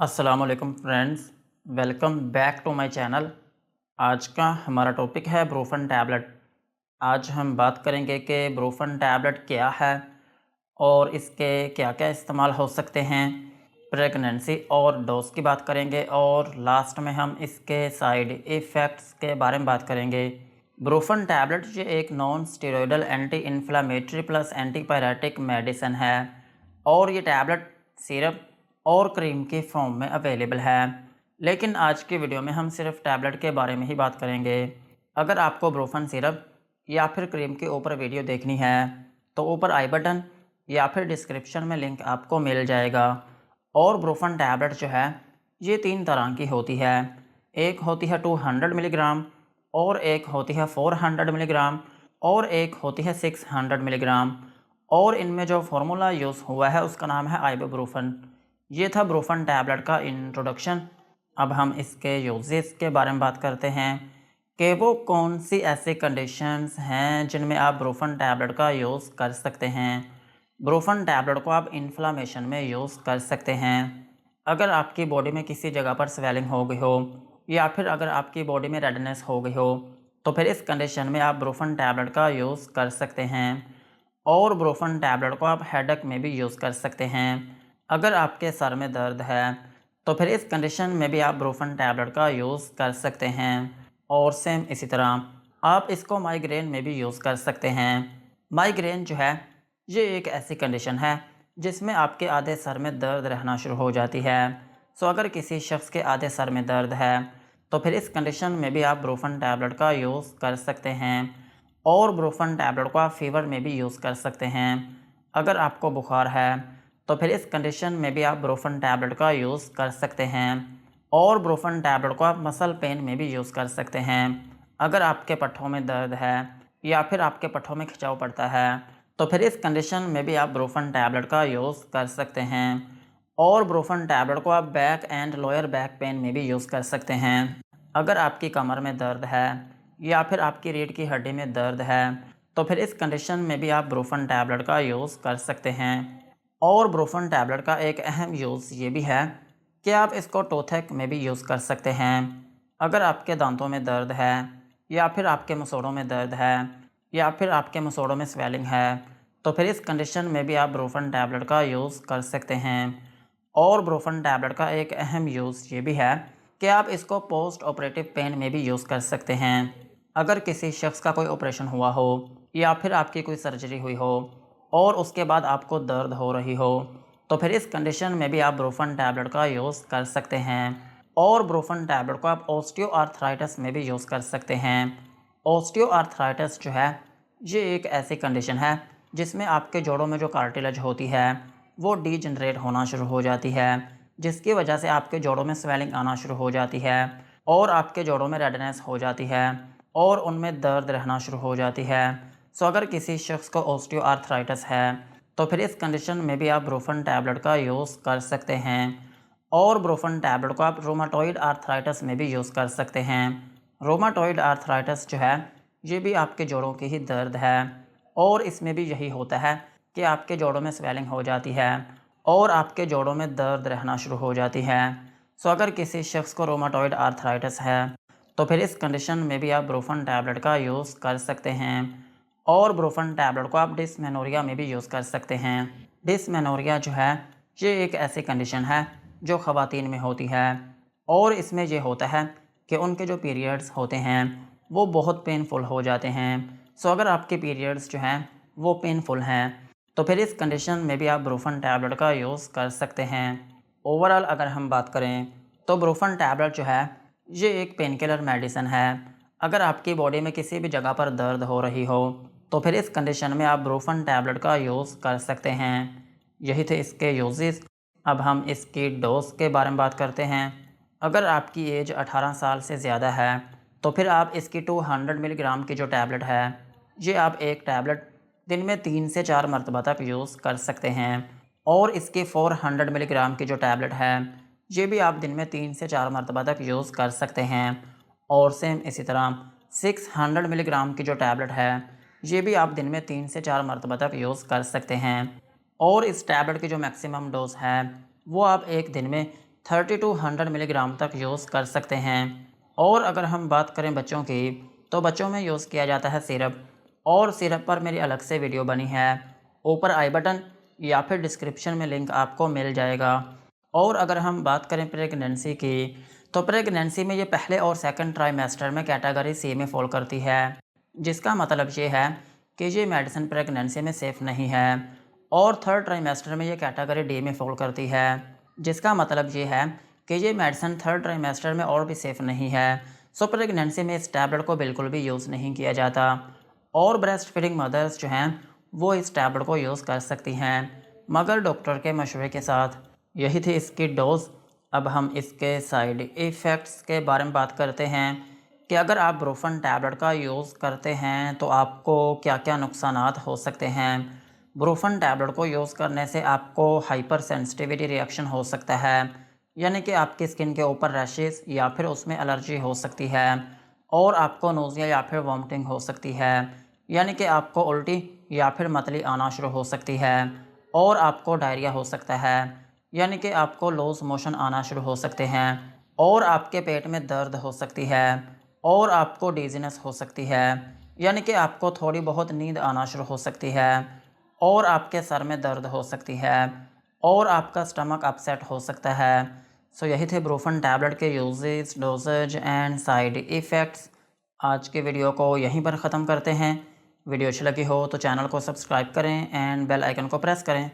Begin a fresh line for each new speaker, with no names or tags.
अस्सलामुअलैकुम friends, welcome back to my channel. आज का हमारा टॉपिक है ब्रूफन टैबलेट। आज हम बात करेंगे कि ब्रूफन टैबलेट क्या है और इसके क्या क्या इस्तेमाल हो सकते हैं। प्रेगनेंसी और डोज की बात करेंगे और लास्ट में हम इसके साइड इफ़ेक्ट्स के बारे में बात करेंगे। ब्रूफन टैबलेट ये एक non steroidal anti inflammatory plus antipyretic medicine है और ये टैबलेट सिरप और क्रीम के फॉर्म में अवेलेबल है। लेकिन आज की वीडियो में हम सिर्फ टैबलेट के बारे में ही बात करेंगे। अगर आपको ब्रूफन सिरप या फिर क्रीम के ऊपर वीडियो देखनी है तो ऊपर आई बटन या फिर डिस्क्रिप्शन में लिंक आपको मिल जाएगा। और ब्रूफन टैबलेट जो है ये 3 तरह की होती है। एक होती है 200 मिलीग्राम और एक होती है 400 मिलीग्राम और एक होती है 600 मिलीग्राम। और इनमें जो फार्मूला यूज़ हुआ है उसका नाम है आइबुप्रोफेन। ये था ब्रूफन टैबलेट का इंट्रोडक्शन। अब हम इसके यूजेस के बारे में बात करते हैं कि वो कौन सी ऐसी कंडीशंस हैं जिनमें आप ब्रूफन टैबलेट का यूज़ कर सकते हैं। ब्रूफन टैबलेट को आप इन्फ्लामेशन में यूज़ कर सकते हैं। अगर आपकी बॉडी में किसी जगह पर स्वेलिंग हो गई हो या फिर अगर आपकी बॉडी में रेडनेस हो गई हो तो फिर इस कंडीशन में आप ब्रूफन टैबलेट का यूज़ कर सकते हैं। और ब्रूफन टैबलेट को आप हेडेक में भी यूज़ कर सकते हैं। अगर आपके सर में दर्द है तो फिर इस कंडीशन में भी आप ब्रूफन टैबलेट का यूज़ कर सकते हैं। और सेम इसी तरह आप इसको माइग्रेन में भी यूज़ कर सकते हैं। माइग्रेन जो है ये एक ऐसी कंडीशन है जिसमें आपके आधे सर में दर्द रहना शुरू हो जाती है। सो अगर किसी शख्स के आधे सर में दर्द है तो फिर इस कंडीशन में भी आप ब्रूफन टैबलेट का यूज़ कर सकते हैं। और ब्रूफन टैबलेट को आप फीवर में भी यूज़ कर सकते हैं। अगर आपको बुखार है तो फिर इस कंडीशन में भी आप ब्रूफन टैबलेट का यूज़ कर सकते हैं। और ब्रूफन टैबलेट को आप मसल पेन में भी यूज़ कर सकते हैं। अगर आपके पट्ठों में दर्द है या फिर आपके पट्ठों में खिंचाव पड़ता है तो फिर इस कंडीशन में भी आप ब्रूफन टैबलेट का यूज़ कर सकते हैं। और ब्रूफन टैबलेट को आप back and lower back pain में भी यूज़ कर सकते हैं। अगर आपकी कमर में दर्द है या फिर आपकी रीढ़ की हड्डी में दर्द है तो फिर इस कंडीशन में भी आप ब्रूफन टैबलेट का यूज़ कर सकते हैं। और ब्रूफन टैबलेट का एक अहम यूज़ ये भी है कि आप इसको टोथेक में भी यूज़ कर सकते हैं। अगर आपके दांतों में दर्द है या फिर आपके मसोड़ों में दर्द है या फिर आपके मसोड़ों में स्वेलिंग है तो फिर इस कंडीशन में भी आप ब्रूफन टैबलेट का यूज़ कर सकते हैं। और ब्रूफन टैबलेट का एक अहम यूज़ ये भी है कि आप इसको पोस्ट ऑपरेटिव पेन में भी यूज़ कर सकते हैं। अगर किसी शख्स का कोई ऑपरेशन हुआ हो या फिर आपकी कोई सर्जरी हुई हो और उसके बाद आपको दर्द हो रही हो तो फिर इस कंडीशन में भी आप ब्रूफन टैबलेट का यूज़ कर सकते हैं। और ब्रूफन टैबलेट को आप ऑस्टियोआर्थराइटिस में भी यूज़ कर सकते हैं। ऑस्टियोआर्थराइटिस जो है ये एक ऐसी कंडीशन है जिसमें आपके जोड़ों में जो कार्टिलेज होती है वो डीजनरेट होना शुरू हो जाती है, जिसकी वजह से आपके जोड़ों में स्वेलिंग आना शुरू हो जाती है और आपके जोड़ों में रेडनेस हो जाती है और उनमें दर्द रहना शुरू हो जाती है। सो अगर किसी शख्स को ऑस्टियोआर्थराइटिस है तो फिर इस कंडीशन में भी आप ब्रूफन टैबलेट का यूज़ कर सकते हैं। और ब्रूफन टैबलेट को आप रोमाटॉइड आर्थराइटिस में भी यूज़ कर सकते हैं। रोमाटॉइड आर्थराइटिस जो है ये भी आपके जोड़ों की ही दर्द है और इसमें भी यही होता है कि आपके जोड़ों में स्वेलिंग हो जाती है और आपके जोड़ों में दर्द रहना शुरू हो जाती है। सो अगर किसी शख्स को रोमाटॉइड आर्थराइटिस है तो फिर इस कंडीशन में भी आप ब्रूफन टैबलेट का यूज़ कर सकते हैं। और ब्रूफन टैबलेट को आप डिसमेनोरिया में भी यूज़ कर सकते हैं। डिसमेनोरिया जो है ये एक ऐसी कंडीशन है जो ख़वातीन में होती है और इसमें ये होता है कि उनके जो पीरियड्स होते हैं वो बहुत पेनफुल हो जाते हैं। सो अगर आपके पीरियड्स जो हैं वो पेनफुल हैं तो फिर इस कंडीशन में भी आप ब्रूफन टैबलेट का यूज़ कर सकते हैं। ओवरऑल अगर हम बात करें तो ब्रूफन टैबलेट जो है ये एक पेन किलर मेडिसिन है। अगर आपकी बॉडी में किसी भी जगह पर दर्द हो रही हो तो फिर इस कंडीशन में आप ब्रूफन टैबलेट का यूज़ कर सकते हैं। यही थे इसके यूजेस। अब हम इसकी डोज के बारे में बात करते हैं। अगर आपकी एज 18 साल से ज़्यादा है तो फिर आप इसकी 200 मिलीग्राम की जो टैबलेट है ये आप एक टैबलेट दिन में 3 से 4 मरतबा तक यूज़ कर सकते हैं। और इसकी 400 मिलीग्राम की जो टैबलेट है ये भी आप दिन में 3 से 4 मरतबा तक यूज़ कर सकते हैं। और सेम इसी तरह 600 मिलीग्राम की जो टैबलेट है ये भी आप दिन में 3 से 4 मरतबा तक यूज़ कर सकते हैं। और इस टैबलेट की जो मैक्सिमम डोज है वो आप एक दिन में 30 to 100 मिलीग्राम तक यूज़ कर सकते हैं। और अगर हम बात करें बच्चों की, तो बच्चों में यूज़ किया जाता है सिरप, और सिरप पर मेरी अलग से वीडियो बनी है, ऊपर आई बटन या फिर डिस्क्रिप्शन में लिंक आपको मिल जाएगा। और अगर हम बात करें प्रेगनेंसी की, तो प्रेगनेंसी में ये पहले और सेकंड ट्राइमेस्टर में कैटेगरी सी में फॉल करती है, जिसका मतलब ये है कि ये मेडिसिन प्रेगनेंसी में सेफ़ नहीं है। और थर्ड ट्राइमेस्टर में ये कैटेगरी डी में फॉल करती है, जिसका मतलब ये है कि ये मेडिसिन थर्ड ट्राइमेस्टर में और भी सेफ़ नहीं है। सो प्रेगनेंसी में इस टैबलेट को बिल्कुल भी यूज़ नहीं किया जाता। और ब्रेस्ट फीडिंग मदर्स जो हैं वो इस टैबलेट को यूज़ कर सकती हैं, मगर डॉक्टर के मशवरे के साथ। यही थी इसकी डोज़। अब हम इसके साइड इफ़ेक्ट्स के बारे में बात करते हैं कि अगर आप ब्रूफन टैबलेट का यूज़ करते हैं तो आपको क्या क्या नुकसानात हो सकते हैं। ब्रूफन टैबलेट को यूज़ करने से आपको हाइपर सेंसिटिविटी रिएक्शन हो सकता है, यानी कि आपकी स्किन के ऊपर रैशेस या फिर उसमें एलर्जी हो सकती है, और आपको नोज़िया या फिर वॉमिटिंग हो सकती है, यानी कि आपको उल्टी या फिर मतली आना शुरू हो सकती है, और आपको डायरिया हो सकता है, यानी कि आपको लूज़ मोशन आना शुरू हो सकते हैं, और आपके पेट में दर्द हो सकती है, और आपको डिज़ीनेस हो सकती है, यानी कि आपको थोड़ी बहुत नींद आना शुरू हो सकती है, और आपके सर में दर्द हो सकती है, और आपका स्टमक अपसेट हो सकता है। सो यही थे ब्रूफन टैबलेट के uses, dosages and side effects. आज के वीडियो को यहीं पर ख़त्म करते हैं। वीडियो अच्छी लगी हो तो चैनल को सब्सक्राइब करें एंड बेल आइकन को प्रेस करें।